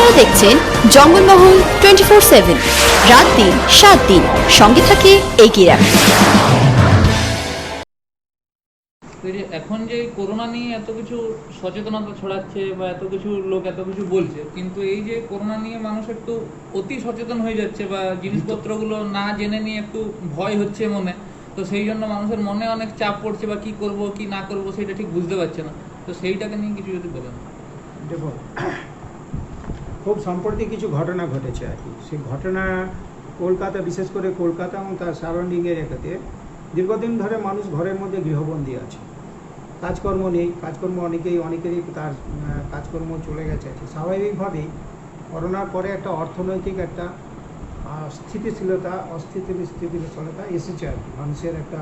আপনারা দেখছেন জঙ্গলমহল 24/7 রাত দিন 7 দিন সঙ্গে থাকে এগিয়ে রাখে। এখন যে করোনা নিয়ে এত কিছু সচেতনতা ছড়াচ্ছে বা এত কিছু লোক এত কিছু বলছে, কিন্তু এই যে করোনা নিয়ে মানুষ একটু অতি সচেতন হয়ে যাচ্ছে বা জিনিসপত্রগুলো না জেনে নিয়ে একটু ভয় হচ্ছে মনে, তো সেই জন্য মানুষের মনে অনেক চাপ পড়ছে বা কি করব কি না করব সেটা ঠিক বুঝতে পারছে না। তো সেইটাকে নিয়ে কিছু যদি বলেন। দেখো, খুব সম্প্রতি কিছু ঘটনা ঘটেছে আর কি। সেই ঘটনা কলকাতা, বিশেষ করে কলকাতা এবং তার সারাউন্ডিংয়ের এলাকাতে দীর্ঘদিন ধরে মানুষ ঘরের মধ্যে গৃহবন্দী আছে, কাজকর্ম নেই। কাজকর্ম অনেকেরই তার কাজকর্ম চলে গেছে আছে। স্বাভাবিকভাবেই করোনার পরে একটা অর্থনৈতিক একটা অস্থিতিশীলতা এসেছে আর কি। মানুষের একটা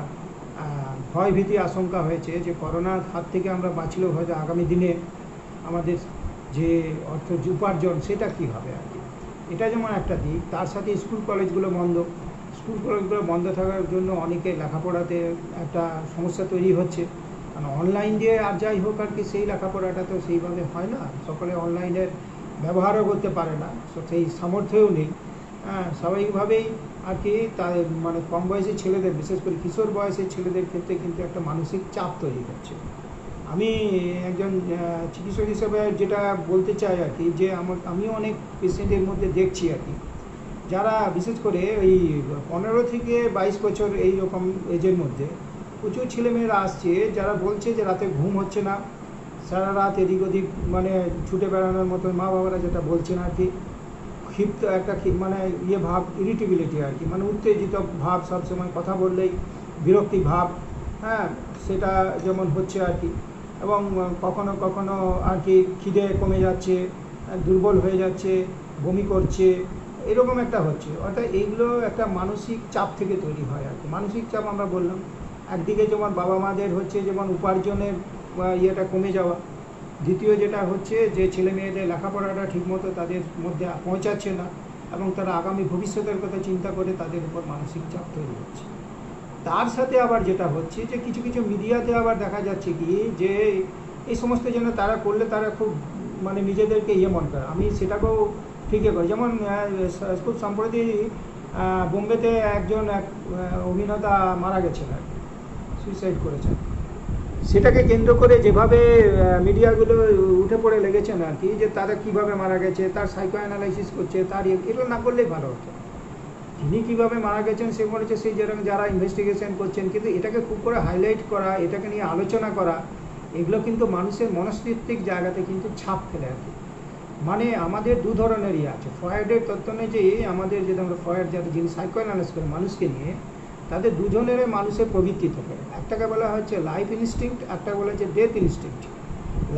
ভয় ভীতি আশঙ্কা হয়েছে যে করোনার হাত থেকে আমরা বাঁচলেও হয়তো আগামী দিনে আমাদের যে অর্থ উপার্জন সেটা কী হবে আর কি। এটা যেমন একটা দিক। তার সাথে স্কুল কলেজগুলো বন্ধ থাকার জন্য অনেকে লেখাপড়াতে একটা সমস্যা তৈরি হচ্ছে। কারণ অনলাইন দিয়ে আর যাই হোক আর কি, সেই লেখাপড়াটা তো সেইভাবে হয় না, সকলে অনলাইনের ব্যবহারও করতে পারে না, সেই সামর্থ্যও নেই। স্বাভাবিকভাবেই আর কি তার মানে কম বয়সী ছেলেদের, বিশেষ করে কিশোর বয়সী ছেলেদের ক্ষেত্রে কিন্তু একটা মানসিক চাপ তৈরি হচ্ছে। আমি একজন চিকিৎসক হিসেবে যেটা বলতে চাই আর কি, যে আমিও অনেক পেশেন্টের মধ্যে দেখছি আর কি, যারা বিশেষ করে ওই 15 থেকে 22 বছর এইরকম এজের মধ্যে প্রচুর ছেলেমেয়েরা আসছে, যারা বলছে যে রাতে ঘুম হচ্ছে না, সারা রাত এদিক ওদিক মানে ছুটে বেড়ানোর মতো, মা বাবারা যেটা বলছেন আর কি, ক্ষিপ্ত একটা মানে ভাব, ইরিটেবিলিটি আর কি, মানে উত্তেজিত ভাব, সবসময় কথা বললেই বিরক্তি ভাব, সেটা যেমন হচ্ছে আর কি। এবং কখনো কখনো আর কি খিদে কমে যাচ্ছে, দুর্বল হয়ে যাচ্ছে, বমি করছে, এরকম একটা হচ্ছে। অর্থাৎ এইগুলো একটা মানসিক চাপ থেকে তৈরি হয় আর কি। মানসিক চাপ আমরা বললাম, একদিকে যেমন বাবা মাদের হচ্ছে যেমন উপার্জনের ইয়েটা কমে যাওয়া, দ্বিতীয় যেটা হচ্ছে যে ছেলে মেয়েদের লেখাপড়াটা ঠিকমতো তাদের মধ্যে পৌঁছাচ্ছে না, এবং তারা আগামী ভবিষ্যতের কথা চিন্তা করে তাদের উপর মানসিক চাপ তৈরি হচ্ছে। তার সাথে আবার যেটা হচ্ছে যে কিছু কিছু মিডিয়াতে আবার দেখা যাচ্ছে কি যে এই সমস্ত জন্য তারা করলে তারা খুব মানে নিজেদেরকে মনে করে। আমি সেটাকেও ঠিকই করি। যেমন খুব সম্প্রতি বোম্বেতে এক অভিনেতা মারা গেছেন আর কি, সুইসাইড করেছেন। সেটাকে কেন্দ্র করে যেভাবে মিডিয়াগুলো উঠে পড়ে লেগেছেন আর কি, যে তারা কীভাবে মারা গেছে, তার সাইকো অ্যানালাইসিস করছে, তার এগুলো না করলেই ভালো হতো। তিনি কীভাবে মারা গেছেন সে বলেছে সেই যারা ইনভেস্টিগেশন করছেন, কিন্তু এটাকে খুব করে হাইলাইট করা, এটাকে নিয়ে আলোচনা করা, এগুলো কিন্তু মানুষের মনস্তাত্ত্বিক জায়গাতে কিন্তু ছাপ ফেলে আর কি। মানে আমাদের দু ধরনেরই আছে। ফ্রয়েডের তত্ত্ব অনুযায়ী আমাদের যদি আমরা ফ্রয়েড যাদের যিনি সাইকো অ্যানালাইসিস করেন মানুষকে নিয়ে, তাদের দুজনের মানুষের প্রবৃত্তি থাকে। একটাকে বলা হচ্ছে লাইফ ইনস্টিংক্ট, একটা বলা হচ্ছে ডেথ ইনস্টিংক্ট।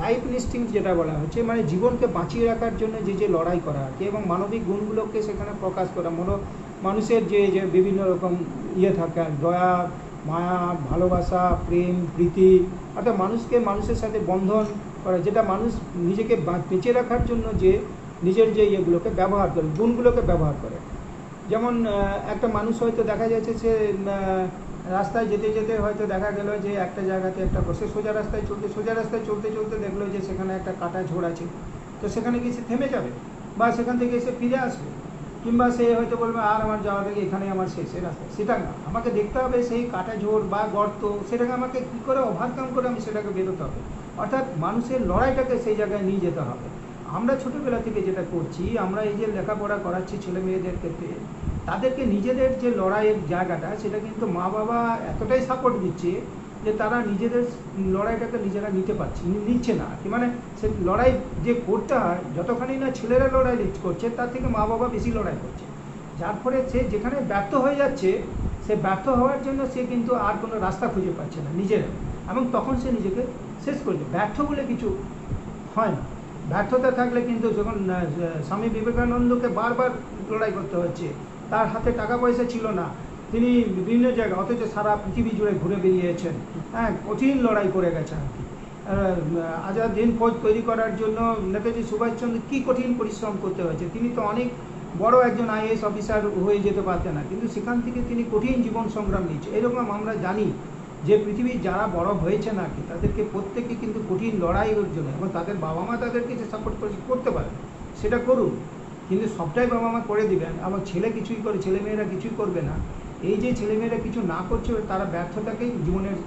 লাইফ ইনস্টিংক্ট যেটা বলা হচ্ছে মানে জীবনকে বাঁচিয়ে রাখার জন্য যে লড়াই করা আর কি, এবং মানবিক গুণগুলোকে সেখানে প্রকাশ করা, মানুষের যে বিভিন্ন রকম থাকে, দয়া, মায়া, ভালোবাসা, প্রেম, প্রীতি, অর্থাৎ মানুষের সাথে বন্ধন করা, যেটা মানুষ নিজেকে বেঁচে রাখার জন্য যে নিজের যে ইয়েগুলোকে ব্যবহার করে, গুণগুলোকে ব্যবহার করে। যেমন একটা মানুষ হয়তো দেখা যাচ্ছে সে রাস্তায় যেতে যেতে হয়তো দেখা গেল যে একটা জায়গাতে একটা বসে সোজা রাস্তায় চলতে চলতে দেখলো যে সেখানে একটা কাটা ঝোড় আছে, তো সেখানে গিয়ে সে থেমে যাবে বা সেখান থেকে এসে ফিরে আসবে, কিংবা সে হয়তো বলবে আর আমার যাওয়া থেকে এখানে আমার শেষের রাস্তা। সেটা না, আমাকে দেখতে হবে সেই কাটা ঝোড় বা গর্ত, সেটাকে আমাকে কী করে ওভারকাম করে আমি সেটাকে বেরোতে হবে। অর্থাৎ মানুষের লড়াইটাকে সেই জায়গায় নিয়ে যেতে হবে। আমরা ছোটোবেলা থেকে যেটা করছি, আমরা এই যে লেখাপড়া করাচ্ছি ছেলে মেয়েদের ক্ষেত্রে, তাদেরকে নিজেদের যে লড়াইয়ের জায়গাটা সেটা কিন্তু মা বাবা এতটাই সাপোর্ট দিচ্ছে যে তারা নিজেদের লড়াইটাকে নিজেরা নিচ্ছে না। মানে সে লড়াই যে করতে হয়, যতখানি না ছেলেরা লড়াই করছে তার থেকে মা বাবা বেশি লড়াই করছে, যার ফলে সে যেখানে ব্যর্থ হয়ে যাচ্ছে, সে ব্যর্থ হওয়ার জন্য সে কিন্তু আর কোনো রাস্তা খুঁজে পাচ্ছে না নিজেরা, এবং তখন সে নিজেকে শেষ করছে। ব্যর্থ বলে কিছু হয় না। ব্যর্থতা থাকলে কিন্তু যখন স্বামী বিবেকানন্দকে বারবার লড়াই করতে হচ্ছে, তার হাতে টাকা পয়সা ছিল না, তিনি বিভিন্ন জায়গায় অথচ সারা পৃথিবী জুড়ে ঘুরে বেরিয়েছেন, কঠিন লড়াই করে গেছেন আর কি। আজাদ হিন্দ ফৌজ তৈরি করার জন্য নেতাজি সুভাষচন্দ্র কী কঠিন পরিশ্রম করতে হয়েছে। তিনি তো অনেক বড় একজন আইএএস অফিসার হয়ে যেতে পারতেন না, কিন্তু সেখান থেকে তিনি কঠিন জীবন সংগ্রাম নিয়েছে। এরকম আমরা জানি যে পৃথিবীর যারা বড় হয়েছেন আর কি, তাদেরকে প্রত্যেকে কিন্তু কঠিন লড়াইয়ের জন্য, এবং তাদের বাবা মা তাদেরকে যে সাপোর্ট করতে পারে, সেটা করুন, কিন্তু সবটাই বাবা মা করে দিবেন, আমার ছেলে কিছুই করে, ছেলেমেয়েরা কিছুই করবে না। এই যে ছেলেমেয়েরা কিছু না করছে, তারা ব্যর্থতাকেই জীবনের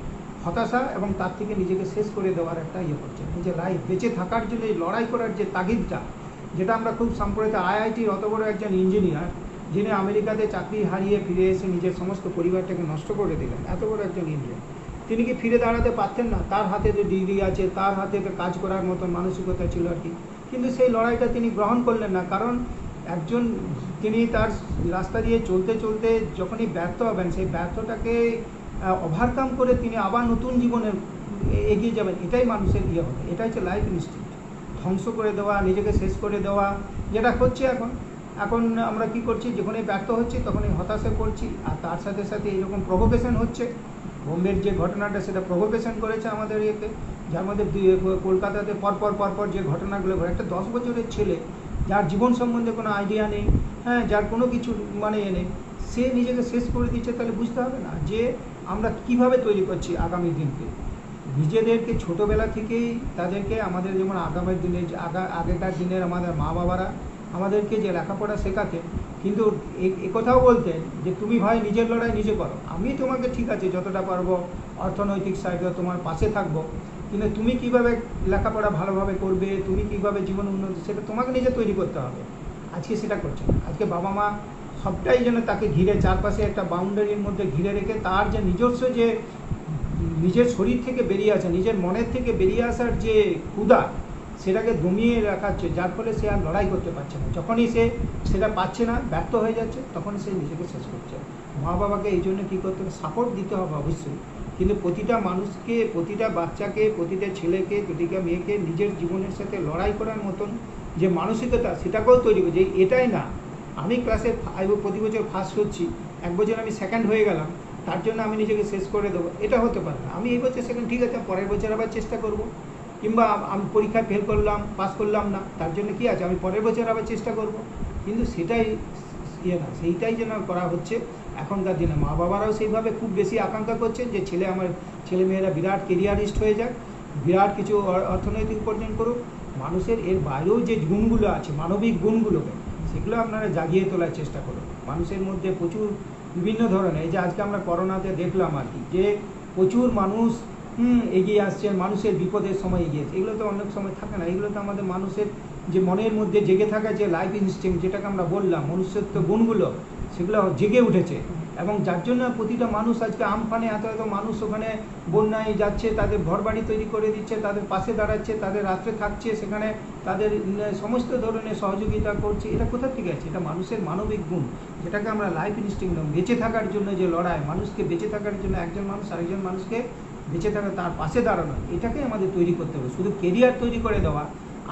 হতাশা এবং তার থেকে নিজেকে শেষ করে দেওয়ার একটা ইয়ে করছে। নিজের লাইফ বেঁচে থাকার জন্য এই লড়াই করার যে তাগিদটা, যেটা আমরা খুব সম্প্রতি আইআইটির অত বড় একজন ইঞ্জিনিয়ার, যিনি আমেরিকাতে চাকরি হারিয়ে ফিরে এসে নিজের সমস্ত পরিবারটাকে নষ্ট করে দিলেন, এত বড় একজন ইঞ্জিনিয়ার, তিনি কি ফিরে দাঁড়াতে পারতেন না? তার হাতে যে ডিগ্রি আছে, তার হাতে তো কাজ করার মতন মানসিকতা ছিল আর কি, কিন্তু সেই লড়াইটা তিনি গ্রহণ করলেন না। কারণ তিনি তার রাস্তা দিয়ে চলতে চলতে যখনই ব্যর্থ হবেন, সেই ব্যর্থটাকে ওভারকাম করে তিনি আবার নতুন জীবনে এগিয়ে যাবেন। এটাই মানুষের ইয়ে হবে, এটা হচ্ছে লাইফ ইনস্টিংক্ট। ধ্বংস করে দেওয়া, নিজেকে শেষ করে দেওয়া, যেটা হচ্ছে এখন আমরা কি করছি, যখনই ব্যর্থ হচ্ছি তখনই হতাশা করছি, আর তার সাথে সাথে এইরকম প্রভোকেশন হচ্ছে। বোম্বের যে ঘটনাটা, সেটা প্রভোকেশন করেছে আমাদের ইয়েকে, যার মধ্যে কলকাতাতে পরপর যে ঘটনাগুলো ঘটে, একটা 10 বছরের ছেলে যার জীবন সম্বন্ধে কোনো আইডিয়া নেই, হ্যাঁ, যার কোনো কিছু মানে এ নেই, সে নিজেকে শেষ করে দিচ্ছে। তাহলে বুঝতে হবে না যে আমরা কিভাবে তৈরি করছি আগামী দিনকে। নিজেদেরকে ছোটোবেলা থেকেই তাদেরকে আমাদের যেমন আগামী দিনে আগেকার দিনের আমাদের মা বাবারা আমাদেরকে যে লেখাপড়া শেখাতেন, কিন্তু একথাও বলতেন যে তুমি ভাই নিজের লড়াই নিজে করো, আমি তোমাকে ঠিক আছে যতটা পারবো অর্থনৈতিক সাইডে তোমার পাশে থাকবো, কিন্তু তুমি কিভাবে লেখাপড়া ভালোভাবে করবে, তুমি কিভাবে জীবন উন্নতি, সেটা তোমাকে নিজে তৈরি করতে হবে। আজকে সেটা করছে না। আজকে বাবা মা সবটাই যেন তাকে ঘিরে, চারপাশে একটা বাউন্ডারির মধ্যে ঘিরে রেখে তার যে নিজস্ব যে নিজের শরীর থেকে বেরিয়ে আসা, নিজের মনের থেকে বেরিয়ে আসার যে ক্ষুধা, সেটাকে দমিয়ে রাখাচ্ছে, যার ফলে সে আর লড়াই করতে পারছে না। যখনই সে সেটা পাচ্ছে না, ব্যর্থ হয়ে যাচ্ছে, তখনই সে নিজেকে শেষ করছে। মা বাবাকে এই জন্য কী করতে হবে, সাপোর্ট দিতে হবে অবশ্যই, কিন্তু প্রতিটা মানুষকে, প্রতিটা বাচ্চাকে, প্রতিটা ছেলেকে, প্রতিটা মেয়েকে নিজের জীবনের সাথে লড়াই করার মতন যে মানসিকতা, সেটাকেও তৈরি করছে। এটাই না আমি ক্লাসে প্রতি বছর ফার্স্ট হচ্ছি, এক বছর আমি সেকেন্ড হয়ে গেলাম, তার জন্য আমি নিজেকে শেষ করে দেবো, এটা হতে পারে না। আমি এই বছর সেকেন্ড, ঠিক আছে, পরের বছর আবার চেষ্টা করব। কিংবা আমি পরীক্ষায় ফেল করলাম, পাস করলাম না, তার জন্য কি আছে, আমি পরের বছর আবার চেষ্টা করব। কিন্তু সেটাই ইয়ে না, সেইটাই যেন করা হচ্ছে এখনকার দিনে। মা বাবারাও সেইভাবে খুব বেশি আকাঙ্ক্ষা করছে যে আমার ছেলেমেয়েরা বিরাট কেরিয়ারিস্ট হয়ে যাক, বিরাট কিছু অর্থনৈতিক উপার্জন করুক। মানুষের এর বাইরেও যে গুণগুলো আছে, মানবিক গুণগুলোকে, সেগুলো আপনারা জাগিয়ে তোলার চেষ্টা করুন। মানুষের মধ্যে প্রচুর বিভিন্ন ধরনের, এই যে আজকে আমরা করোনাতে দেখলাম আর কি, যে প্রচুর মানুষ এগিয়ে আসছেন, মানুষের বিপদের সময় এগিয়েছে। এগুলো তো অনেক সময় থাকে না, এগুলো তো আমাদের মানুষের যে মনের মধ্যে জেগে থাকা যে লাইফ ইনস্টিংক্ট, যেটাকে আমরা বললাম মনুষ্যত্ব গুণগুলো, সেগুলো জেগে উঠেছে। এবং যার জন্য প্রতিটা মানুষ আজকে আমফানে এত মানুষ ওখানে বন্যায় যাচ্ছে, তাদের ঘরবাড়ি তৈরি করে দিচ্ছে, তাদের পাশে দাঁড়াচ্ছে, তাদের রাত্রে থাকছে সেখানে, তাদের সমস্ত ধরনের সহযোগিতা করছে। এটা কোথা থেকে আছে? এটা মানুষের মানবিক গুণ, যেটাকে আমরা লাইফ ইনস্টিংক্ট, বেঁচে থাকার জন্য যে লড়াই, মানুষকে বেঁচে থাকার জন্য একজন মানুষ আরেকজন মানুষকে বেঁচে থাকা, তার পাশে দাঁড়ানো, এটাকে আমাদের তৈরি করতে হবে। শুধু কেরিয়ার তৈরি করে দেওয়া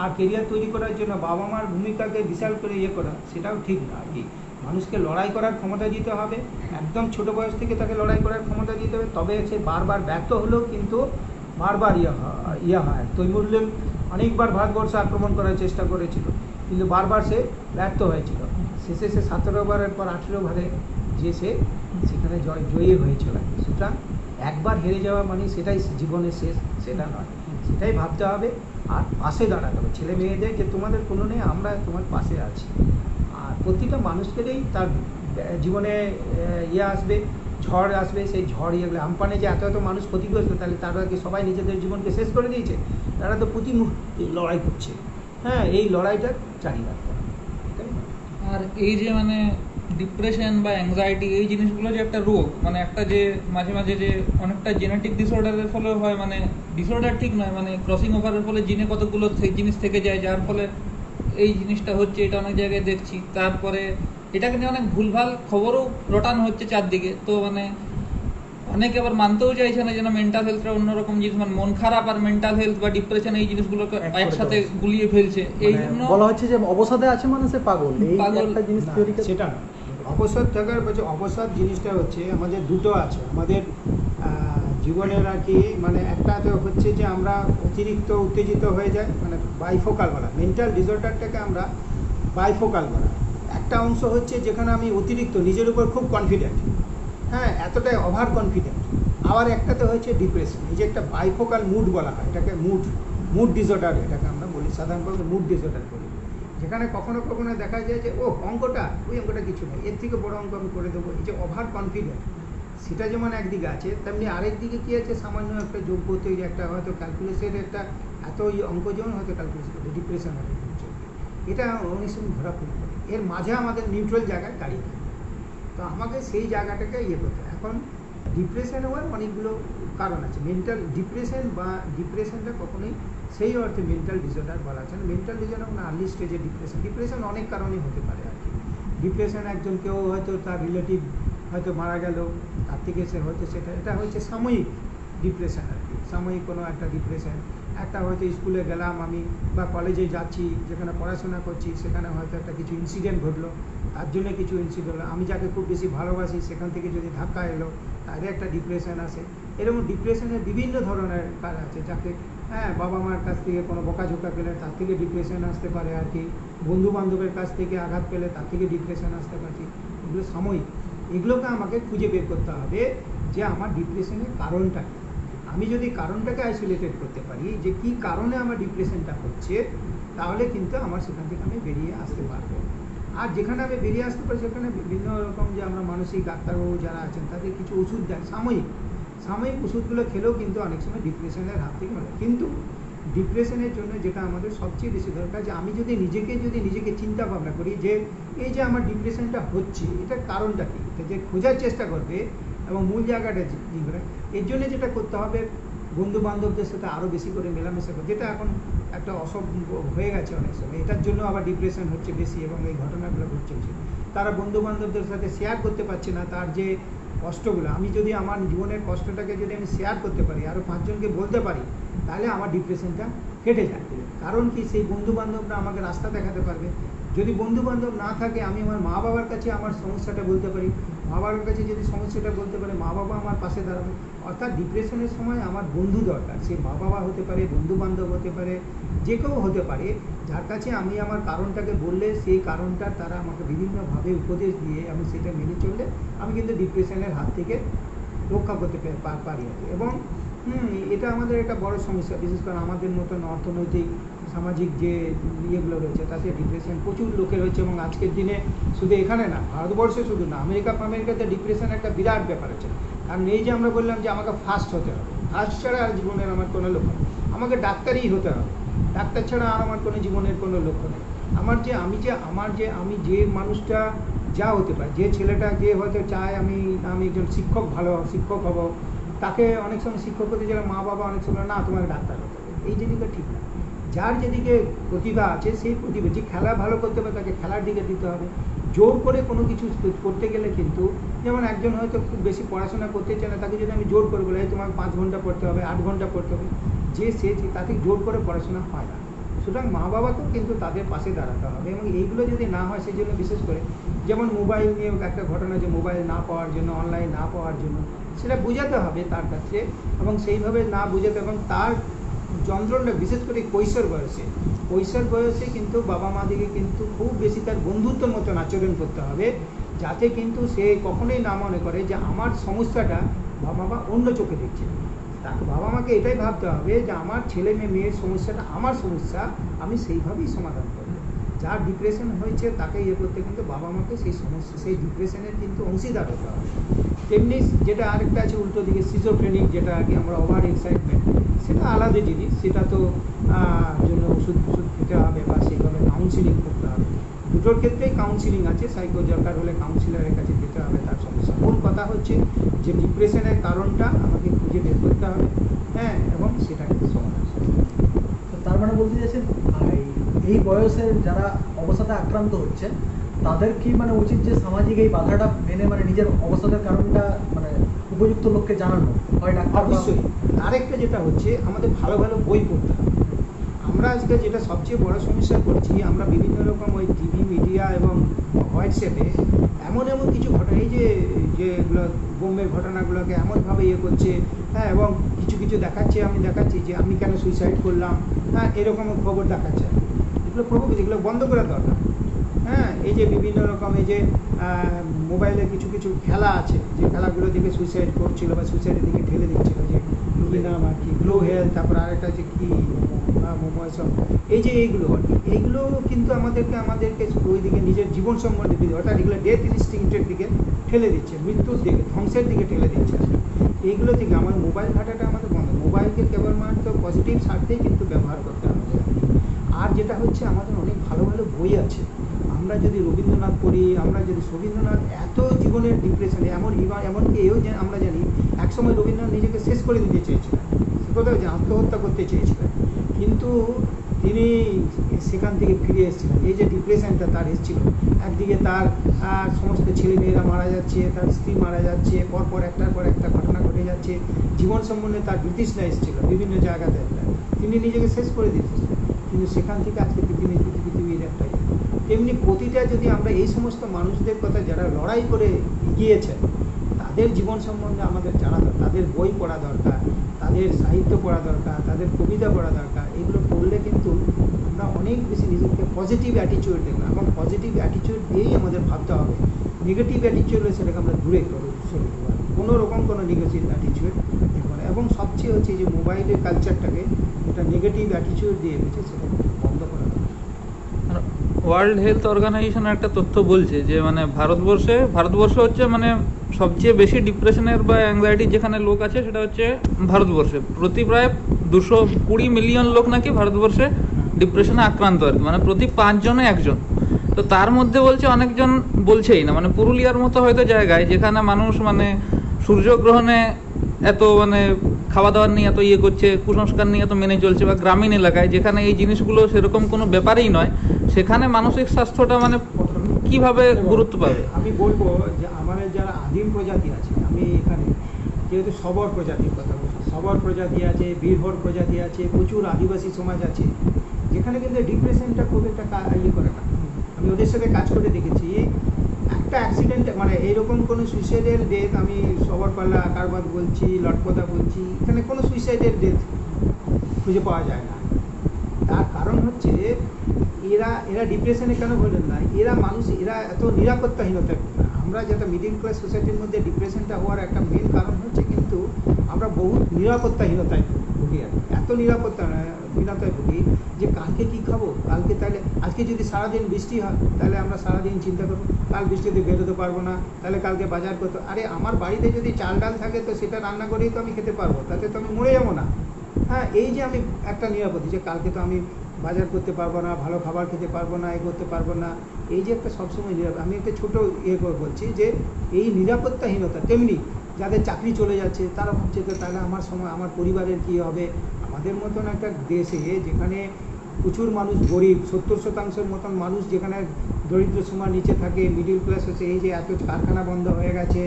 আর কেরিয়ার তৈরি করার জন্য বাবা মার ভূমিকাকে বিশাল করে ইয়ে করা, সেটাও ঠিক না আর কি। মানুষকে লড়াই করার ক্ষমতা দিতে হবে, একদম ছোট বয়স থেকে তাকে লড়াই করার ক্ষমতা দিতে হবে, তবে সে বারবার ব্যর্থ হলেও কিন্তু বারবার ইয়ে হয়। তৈমুরলে অনেকবার ভারতবর্ষ আক্রমণ করার চেষ্টা করেছিল, কিন্তু বারবার সে ব্যর্থ হয়েছিল। শেষে সে 17 বারের পর 18 বারে যে সে সেখানে জয়ী হয়েছিল। সুতরাং একবার হেরে যাওয়া মানে সেটাই জীবনের শেষ, সেটা নয়। সেটাই ভাবতে হবে, আর পাশে দাঁড়াতে হবে ছেলে মেয়েদের, যে তোমাদের কোনো নেই, আমরা তোমার পাশে আছি। আর প্রতিটা মানুষকেই তার জীবনে ইয়ে আসবে, ঝড় আসবে, সেই ঝড় ইয়ে আমপানে যে এত মানুষ ক্ষতিগ্রস্ত, তাহলে তারা কি সবাই নিজেদের জীবনকে শেষ করে দিয়েছে? তারা তো প্রতি মুহূর্তে লড়াই করছে। হ্যাঁ, এই লড়াইটা চালিয়ে রাখতে হবে। আর এই যে মানে ডিপ্রেশন বা অ্যাংজাইটি, এই জিনিসগুলো যে একটা রোগ, মানে একটা যে মাঝে মাঝে যে অনেকটা জেনেটিক ডিসঅর্ডারের ফলে হয়, মানে ডিসঅর্ডার ঠিক নয়, মানে ক্রসিং ওভারের ফলে জিনে কতগুলো জিনিস থেকে যায়, যার ফলে এই জিনিসটা হচ্ছে। এটা অনেক জায়গায় দেখছি। তারপরে এটাকে নিয়ে অনেক ভুলভাল খবরও রটানো হচ্ছে চারদিকে। তো মানে অনেকে আবার মানতেও চাইছে না যেন মেন্টাল হেলথটা অন্যরকম জিনিস, মানে মন খারাপ আর মেন্টাল হেলথ বা ডিপ্রেশন এই জিনিসগুলোকে একসাথে গুলিয়ে ফেলছে। এই জন্য বলা হচ্ছে যে অবসাদে আছে মানে সে পাগল, এই একটা জিনিস তৈরি করে। সেটা না, অবসাদ থাকার বলছে, অবসাদ জিনিসটা হচ্ছে আমাদের দুটো আছে আমাদের জীবনের আর কি। মানে একটা তো হচ্ছে যে আমরা অতিরিক্ত উত্তেজিত হয়ে যাই, মানে বাইফোকাল বলা, মেন্টাল ডিসঅর্ডারটাকে আমরা বাইফোকাল বলা। একটা অংশ হচ্ছে যেখানে আমি অতিরিক্ত নিজের উপর খুব কনফিডেন্ট, হ্যাঁ, এতটাই ওভার কনফিডেন্ট। আবার একটাতে হচ্ছে ডিপ্রেশন, এই যে একটা বাইফোকাল মুড বলা হয়, এটাকে মুড ডিসঅর্ডার, এটাকে আমরা বলি সাধারণভাবে মুড ডিসঅর্ডার বলি। যেখানে কখনো কখনো দেখা যায় যে ও অঙ্কটা ওই অঙ্কটা কিছু নয়, এর থেকে বড় অঙ্ক আমি করে দেবো, এই যে ওভার কনফিডেন্ট, সেটা যেমন একদিকে আছে, তেমনি আরেক দিকে কী আছে, সামান্য একটা যোগ্য তৈরি একটা হয়তো ক্যালকুলেশনের একটা এত অঙ্ক যেমন হয়তো ক্যালকুলেশন করে ডিপ্রেশন হবে, এটা অনেক সময় ঘোরাফুরি করে, এর মাঝে আমাদের নিউট্রাল জায়গায় দাঁড়িয়ে থাকে। তো আমাকে সেই জায়গাটাকে ইয়ে করতে হয়। এখন ডিপ্রেশন হওয়ার অনেকগুলো কারণ আছে। মেন্টাল ডিপ্রেশন বা ডিপ্রেশনটা কখনোই সেই অর্থে মেন্টাল ডিসঅর্ডার বলা আছে না। মেন্টাল ডিসঅর্ডার মানে আর্লি স্টেজে ডিপ্রেশন অনেক কারণেই হতে পারে আর কি। ডিপ্রেশন একজন কেউ হয়তো তার রিলেটিভ হয়তো মারা গেল, তার থেকে সে হয়তো এটা হচ্ছে সাময়িক ডিপ্রেশন আর কি, সাময়িক কোনো একটা ডিপ্রেশন। একটা হয়তো স্কুলে গেলাম আমি বা কলেজে যাচ্ছি, যেখানে পড়াশোনা করছি, সেখানে হয়তো একটা কিছু ইনসিডেন্ট ঘটলো, তার জন্য কিছু ইনসিডেন্ট হলো, আমি যাকে খুব বেশি ভালোবাসি সেখান থেকে যদি ধাক্কা এলো, তাদের একটা ডিপ্রেশন আসে। এরকম ডিপ্রেশনের বিভিন্ন ধরনের কাজ আছে, যাকে বাবা মার কাছ থেকে কোনো বকাঝোকা পেলে তার থেকে ডিপ্রেশন আসতে পারে আর কি, বন্ধু বান্ধবের কাছ থেকে আঘাত পেলে তার থেকে ডিপ্রেশন আসতে পারে। এগুলো সাময়িক, এগুলোকে আমাকে খুঁজে বের করতে হবে যে আমার ডিপ্রেশনের কারণটা কী। আমি যদি কারণটাকে আইসোলেটেড করতে পারি যে কী কারণে আমার ডিপ্রেশনটা হচ্ছে, তাহলে কিন্তু আমার সেখান থেকে আমি বেরিয়ে আসতে পারবো। আর যেখানে আমি বেরিয়ে আসতে পারি সেখানে বিভিন্ন রকম যে আমরা মানসিক ডাক্তারবাবু যারা আছেন তাদের কিছু ওষুধ দেন, সাময়িক ওষুধগুলো খেলেও কিন্তু অনেক সময় ডিপ্রেশনের হাত থেকে মানে। কিন্তু ডিপ্রেশনের জন্য যেটা আমাদের সবচেয়ে বেশি দরকার, যে আমি যদি নিজেকে চিন্তা ভাবনা করি যে এই যে আমার ডিপ্রেশনটা হচ্ছে এটার কারণটা কী, এটা যে খোঁজার চেষ্টা করবে এবং মূল জায়গাটা এর জন্য যেটা করতে হবে, বন্ধু বান্ধবদের সাথে আরও বেশি করে মেলামেশা করে, যেটা এখন একটা অসম্ভব হয়ে গেছে অনেক সময়। এটার জন্য আবার ডিপ্রেশন হচ্ছে বেশি এবং এই ঘটনাগুলো ঘটছে। তারা বন্ধু বান্ধবদের সাথে শেয়ার করতে পারছে না তার যে কষ্টগুলো। আমি যদি আমার জীবনের কষ্টটাকে যদি আমি শেয়ার করতে পারি, আরও 5 জনকে বলতে পারি, তাহলে আমার ডিপ্রেশনটা কেটে যায়। কারণ কি, সেই বন্ধু বান্ধবরা আমাকে রাস্তা দেখাতে পারবে। যদি বন্ধু বান্ধব না থাকে, আমি আমার মা বাবার কাছে আমার সমস্যাটা বলতে পারি, মা বাবার কাছে যদি সমস্যাটা বলতে পারে, মা বাবা আমার পাশে দাঁড়াবে। অর্থাৎ ডিপ্রেশনের সময় আমার বন্ধু দরকার, সে মা বাবা হতে পারে, বন্ধু বান্ধব হতে পারে, যে কেউ হতে পারে, যার কাছে আমি আমার কারণটাকে বললে সেই কারণটা তারা আমাকে বিভিন্নভাবে উপদেশ দিয়ে আমি সেটা মেনে চললে আমি কিন্তু ডিপ্রেশনের হাত থেকে রক্ষা করতে পারি। এবং এটা আমাদের একটা বড় সমস্যা, বিশেষ করে আমাদের মতন অর্থনৈতিক সামাজিক যে ইয়েগুলো রয়েছে তাতে ডিপ্রেশন প্রচুর লোকের হচ্ছে। এবং আজকের দিনে শুধু এখানে না, ভারতবর্ষে শুধু না, আমেরিকাতে ডিপ্রেশন একটা বিরাট ব্যাপার আছে। কারণ এই যে আমরা বললাম যে আমাকে ফার্স্ট হতে হবে, ফার্স্ট ছাড়া আর জীবনের আমার কোনো লক্ষ্য নেই, আমাকে ডাক্তারই হতে হবে, ডাক্তার ছাড়া আর আমার কোনো জীবনের কোনো লক্ষ্য নেই। আমি যে মানুষটা যা হতে পারে, যে ছেলেটা যে হয়তো চায় আমি একজন ভালো শিক্ষক হব, তাকে অনেক সময় শিক্ষক হতে গেলে মা বাবা অনেক সময় না তোমাকে ডাক্তার হতে হবে, এই জিনিসটা ঠিক না। যার যেদিকে প্রতিভা আছে সেই প্রতিভা, যে খেলা ভালো করতে হবে তাকে খেলার দিকে দিতে হবে। জোর করে কোনো কিছু করতে গেলে কিন্তু, যেমন একজন হয়তো খুব বেশি পড়াশোনা করতে চায় না, তাকে যদি আমি জোর করে বলি তোমাকে 5 ঘন্টা পড়তে হবে, 8 ঘন্টা পড়তে হবে, সে তাতে জোর করে পড়াশোনা হয় না। সুতরাং মা বাবাকেও কিন্তু তাদের পাশে দাঁড়াতে হবে। এবং এইগুলো যদি না হয়, সেই জন্য বিশেষ করে যেমন মোবাইল নিয়ে একটা ঘটনা, যে মোবাইল না পাওয়ার জন্য, অনলাইন না পাওয়ার জন্য, সেটা বোঝাতে হবে তার কাছে। এবং সেইভাবে না বোঝাতে, এবং তার যন্ত্রণা বিশেষ করে কৈশোর বয়সে কিন্তু বাবা মাদিকে কিন্তু খুব বেশি তার বন্ধুত্বের মতন আচরণ করতে হবে, যাতে কিন্তু সে কখনোই না মনে করে যে আমার সমস্যাটা বাবা মা অন্য চোখে দেখছে। তাকে বাবা মাকে এটাই ভাবতে হবে যে আমার ছেলে মেয়ের সমস্যাটা আমার সমস্যা, আমি সেইভাবেই সমাধান করব। যার ডিপ্রেশন হয়েছে তাকে ইয়ে করতে কিন্তু বাবা মাকে সেই ডিপ্রেশনের কিন্তু অংশীদার হতে হবে। তেমনি যেটা আরেকটা আছে উল্টো দিকে, সিজোফ্রেনিক, যেটা আর কি আমরা ওভার এক্সাইটমেন্ট, সেটা আলাদা জিনিস, সেটা তো জন্য ওষুধ খেতে হবে বা সেইভাবে কাউন্সিলিং করতে হবে। দুটোর ক্ষেত্রেই কাউন্সিলিং আছে, সাইকো দরকার হলে কাউন্সিলারের কাছে যেতে হবে তার সমস্যা। মূল কথা হচ্ছে যে ডিপ্রেশনের কারণটা আমাকে খুঁজে বের করতে হবে, এবং সেটাকে সমাধান। তার মানে বলতে চাইছেন এই বয়সের যারা অবসাদে আক্রান্ত হচ্ছে তাদের কি মানে উচিত যে সামাজিক এই বাধাটা মেনে মানে নিজের অবসাদের কারণটা মানে উপযুক্ত লোককে জানানো হয়? ডাক্তার অবশ্যই। আরেকটা যেটা হচ্ছে, আমাদের ভালো ভালো বই পড়তে হবে। আমরা আজকে যেটা সবচেয়ে বড় সমস্যা করছি, আমরা বিভিন্ন রকম ওই টিভি মিডিয়া এবং হোয়াটসঅ্যাপে এমন কিছু ঘটনা, এই যেগুলো বোমের ঘটনাগুলোকে এমনভাবে ইয়ে করছে, এবং কিছু দেখাচ্ছি যে আমি কেন সুইসাইড করলাম, এরকম খবর দেখাচ্ছে। এগুলো বন্ধ করা দরকার। হ্যাঁ, এই যে বিভিন্ন রকম এই যে মোবাইলে কিছু কিছু খেলা আছে, যে খেলাগুলো দিকে সুইসাইড করছিল বা সুইসাইডের দিকে ঠেলে দিচ্ছিল, যে কি নাম আর কি, গ্লো হেলথ, তারপর আরেকটা যে কি সব, এই যে এইগুলো আর কি, এইগুলো কিন্তু আমাদেরকে ওই দিকে নিজের জীবন সম্বন্ধে অর্থাৎ এগুলো ডেথ ইনস্টিংক্টের দিকে ঠেলে দিচ্ছে, মৃত্যুর দিকে, ধ্বংসের দিকে ঠেলে দিচ্ছে। এইগুলো থেকে আমার মোবাইল ঘাটাটা আমাদের বন্ধ, মোবাইলকে কেবলমাত্র পজিটিভ স্বার্থেই কিন্তু ব্যবহার করতে হবে। আর যেটা হচ্ছে আমাদের অনেক ভালো ভালো বই আছে, আমরা যদি রবীন্দ্রনাথ পড়ি, আমরা যদি রবীন্দ্রনাথ এত জীবনের ডিপ্রেশনে এমনকি এও আমরা জানি একসময় রবীন্দ্রনাথ নিজেকে শেষ করে দিতে চেয়েছিলেন, সে কোথাও যে আত্মহত্যা করতে চেয়েছিলেন, কিন্তু তিনি সেখান থেকে ফিরে এসেছিলেন। এই যে ডিপ্রেশনটা তার এসেছিল, একদিকে তার সমস্ত ছেলেমেয়েরা মারা যাচ্ছে, তার স্ত্রী মারা যাচ্ছে, পরপর একটার পর একটা ঘটনা ঘটে যাচ্ছে, জীবন সম্বন্ধে তার ব্রিটিশরা এসেছিল বিভিন্ন জায়গাতে, তিনি নিজেকে শেষ করে দিতেছিলেন, কিন্তু সেখান থেকে আজকে পৃথিবীর একটা তেমনি প্রতিটা যদি আমরা এই সমস্ত মানুষদের কথা যারা লড়াই করে এগিয়েছেন তাদের জীবন সম্বন্ধে আমাদের জানা দরকার, তাদের বই পড়া দরকার, তাদের সাহিত্য পড়া দরকার, তাদের কবিতা পড়া দরকার। এগুলো পড়লে কিন্তু আমরা অনেক বেশি নিজেকে পজিটিভ অ্যাটিটিউড দেখলাম, এবং পজিটিভ অ্যাটিটিউড দিয়েই আমাদের ভাবতে হবে। নেগেটিভ অ্যাটিটিউড হলে সেটাকে আমরা দূরে সরে দেবো, কোনো রকম কোনো নেগেটিভ অ্যাটিটিউড দেখবো না। এবং সবচেয়ে হচ্ছে যে মোবাইলের কালচারটাকে এটা নেগেটিভ অ্যাটিটিউড দিয়ে গেছে, সেটাকে বন্ধ করা দরকার। ওয়ার্ল্ড হেলথ অর্গানাইজেশন একটা তথ্য বলছে যে মানে ভারতবর্ষ হচ্ছে মানে সবচেয়ে বেশি ডিপ্রেশনের বা অ্যাংজাইটির যেখানে লোক আছে সেটা হচ্ছে ভারতবর্ষে। প্রতি প্রায় 220 মিলিয়ন লোক নাকি ভারতবর্ষে ডিপ্রেশনে আক্রান্ত আর কি, মানে প্রতি 5 জনে 1 জন। তো তার মধ্যে বলছে অনেকজন বলছেই না, মানে পুরুলিয়ার মতো হয়তো জায়গায় যেখানে মানুষ মানে সূর্যগ্রহণে এত মানে খাওয়া দাওয়ার নিয়ে এত ইয়ে করছে, কুসংস্কার নিয়ে এত মেনে চলছে, বা গ্রামীণ এলাকায় যেখানে এই জিনিসগুলো সেরকম কোনো ব্যাপারই নয়, সেখানে মানসিক স্বাস্থ্যটা মানে কিভাবে গুরুত্ব পাবে? আমি বলবো যে আমাদের যারা আদিম প্রজাতি আছে, আমি এখানে যেহেতু সবর প্রজাতির কথা বলছি, সবর প্রজাতি আছে, বীরভর প্রজাতি আছে, প্রচুর আদিবাসী সমাজ আছে, যেখানে কিন্তু ডিপ্রেশনটা খুব একটা ইয়ে করে না। আমি ওদের সাথে কাজ করে দেখেছি, একটা অ্যাক্সিডেন্ট মানে এইরকম কোনো সুইসাইডের ডেথ, আমি সবরপাল্লা, আকারবাদ বলছি, লটপদা বলছি, এখানে কোনো সুইসাইডের ডেথ খুঁজে পাওয়া যায় না। তার কারণ হচ্ছে এরা ডিপ্রেশনে কেন বললেন না, এরা এত নিরাপত্তাহীনতা। আমরা যেটা মিডিল ক্লাস সোসাইটির মধ্যে ডিপ্রেশনটা হওয়ার একটা মেন কারণ হচ্ছে কিন্তু আমরা বহু নিরাপত্তাহীনতায় ভুগি, এত নিরাপত্তাহীনতায় ভুগি যে কালকে কি খাবো, কালকে তাহলে আজকে যদি সারাদিন বৃষ্টি হয় তাহলে আমরা সারাদিন চিন্তা করবো কাল বৃষ্টিতে বেরোতে পারবো না, তাহলে কালকে বাজার করতে, আরে আমার বাড়িতে যদি চাল ডাল থাকে তো সেটা রান্না করেই তো আমি খেতে পারবো, তাতে তো আমি মরে যাবো না। হ্যাঁ, এই যে আমি একটা নিরাপত্তা, যে কালকে তো আমি বাজার করতে পারবো না, ভালো খাবার খেতে পারবো না, এ করতে পারবো না, এই যে একটা সবসময় আমি একটা ছোটো করে বলছি যে এই নিরাপত্তাহীনতা। তেমনি যাদের চাকরি চলে যাচ্ছে তারা ভাবছে তো তাহলে আমার পরিবারের কী হবে। আমাদের মতন একটা দেশে যেখানে প্রচুর মানুষ গরিব, 70% মতন মানুষ যেখানে দরিদ্র সীমার নিচে থাকে, মিডিল ক্লাস হচ্ছে, এই যে এত কারখানা বন্ধ হয়ে গেছে,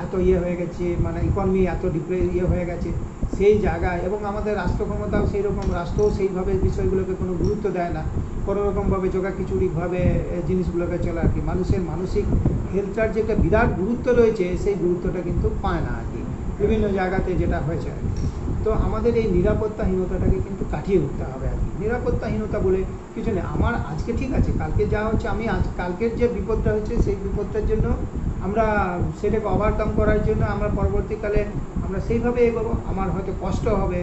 এত হয়ে গেছে, মানে ইকোনমি এত হয়ে গেছে, সেই জায়গায় এবং আমাদের রাষ্ট্র ক্ষমতাও সেই রকম, রাষ্ট্রও সেইভাবে বিষয়গুলোকে কোনো গুরুত্ব দেয় না, কোনো রকমভাবে জোগাখিচুড়িভাবে জিনিসগুলোকে চলে আর কি। মানুষের মানসিক হেলথটার যে একটা বিরাট গুরুত্ব রয়েছে সেই গুরুত্বটা কিন্তু পায় না আর কি বিভিন্ন জায়গাতে যেটা হয়েছে আর কি। তো আমাদের এই নিরাপত্তাহীনতাটাকে কিন্তু কাটিয়ে উঠতে হবে আর কি। নিরাপত্তাহীনতা বলে কিছু নেই, আমার আজকে ঠিক আছে, কালকে যা হচ্ছে আমি কালকের যে বিপদটা হচ্ছে সেই বিপদটার জন্য আমরা সেটাকে ওভারকাম করার জন্য আমরা পরবর্তীকালে আমরা সেইভাবে এগোবো। আমার হয়তো কষ্ট হবে,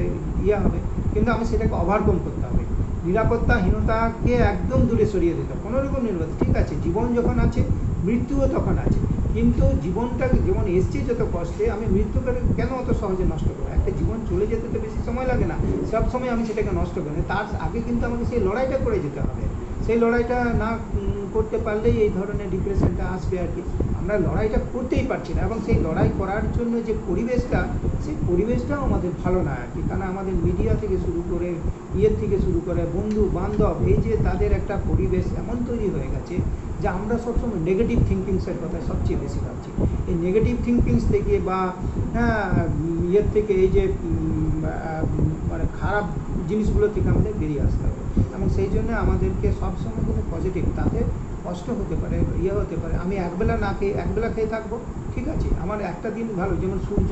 হবে, কিন্তু আমি সেটাকে ওভারকাম করতে হবে। নিরাপত্তাহীনতাকে একদম দূরে সরিয়ে দিতে হবে, কোনো রকম নিরাপত্তা ঠিক আছে, জীবন যখন আছে মৃত্যুও তখন আছে, কিন্তু জীবনটা যেমন এসছে যত কষ্টে, আমি মৃত্যুকে কেন অত সহজে নষ্ট করবো? একটা জীবন চলে যেতে তো বেশি সময় লাগে না, সব সময় আমি সেটাকে নষ্ট করি, তার আগে কিন্তু আমাকে সেই লড়াইটা করে যেতে হবে। সেই লড়াইটা না করতে পারলেই এই ধরনের ডিপ্রেশনটা আসবে আর কি। আমরা লড়াইটা করতেই পারছি না, এবং সেই লড়াই করার জন্য যে পরিবেশটা, সেই পরিবেশটাও আমাদের ভালো না আর কি। কারণ আমাদের মিডিয়া থেকে শুরু করে থেকে শুরু করে বন্ধু বান্ধব, এই যে তাদের একটা পরিবেশ এমন তৈরি হয়ে গেছে যে আমরা সবসময় নেগেটিভ থিঙ্কিংসের কথা সবচেয়ে বেশি ভাবছি। এই নেগেটিভ থিঙ্কিংস থেকে বা থেকে এই যে মানে খারাপ জিনিসগুলো থেকে আমাদের বেরিয়ে আসতে হবে, এবং সেই জন্য আমাদেরকে সবসময় কিন্তু পজিটিভ, তাতে কষ্ট হতে পারে, হতে পারে, আমি একবেলা খেয়ে থাকবো, ঠিক আছে, আমার একটা দিন ভালো, যেমন সূর্য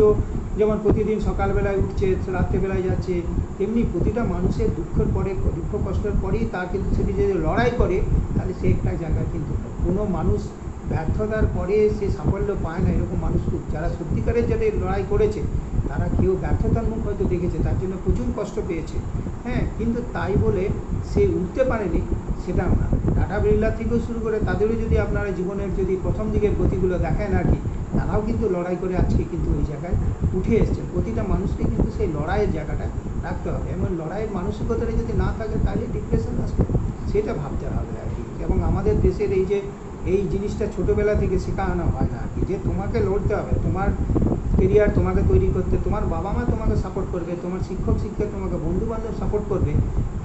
যেমন প্রতিদিন সকালবেলায় উঠছে, রাত্রেবেলায় যাচ্ছে, তেমনি প্রতিটা মানুষের দুঃখের পরে, দুঃখ কষ্টের পরেই তার কিন্তু সেটি যদি লড়াই করে, তাহলে সে একটা জায়গায় কিন্তু কোনো মানুষ ব্যর্থতার পরে সে সাফল্য পায় না, এরকম মানুষ খুব, যারা সত্যিকারের যাদের লড়াই করেছে তারা কেউ ব্যর্থতার মুখ হয়তো দেখেছে, তার জন্য প্রচুর কষ্ট পেয়েছে, হ্যাঁ, কিন্তু তাই বলে সে উঠতে পারেনি সেটা না। টাটা বিড়লা থেকেও শুরু করে তাদেরও যদি আপনারা জীবনের যদি প্রথম দিকের গতিগুলো দেখেন আর কি, তারাও কিন্তু লড়াই করে আজকে কিন্তু ওই জায়গায় উঠে এসছেন। প্রতিটা মানুষকে কিন্তু সেই লড়াইয়ের জায়গাটা রাখতে হবে, এবং লড়াইয়ের মানসিকতাটা যদি না থাকে তাহলে ডিপ্রেশন আসবে, সেটা ভাবতে হবে আর কি। এবং আমাদের দেশের এই জিনিসটা ছোটোবেলা থেকে শেখানো হয় না আর কি, যে তোমাকে লড়তে হবে, তোমার কেরিয়ার তোমাকে তৈরি করতে, তোমার বাবা মা তোমাকে সাপোর্ট করবে, তোমার শিক্ষক শিক্ষক তোমাকে, বন্ধু বান্ধব সাপোর্ট করবে,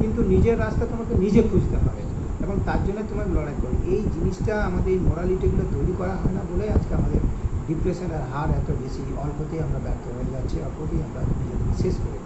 কিন্তু নিজের রাস্তা তোমাকে নিজে খুঁজতে হবে এবং তার জন্য তোমাকে লড়াই করবে। এই জিনিসটা আমাদের এই মোরালিটিগুলো তৈরি করা হয় না বলে আজকে আমাদের ডিপ্রেশনের হার এত বেশি, অল্পতেই আমরা ব্যর্থ হয়ে যাচ্ছি, অল্পতেই আমরা নিজেদের শেষ করে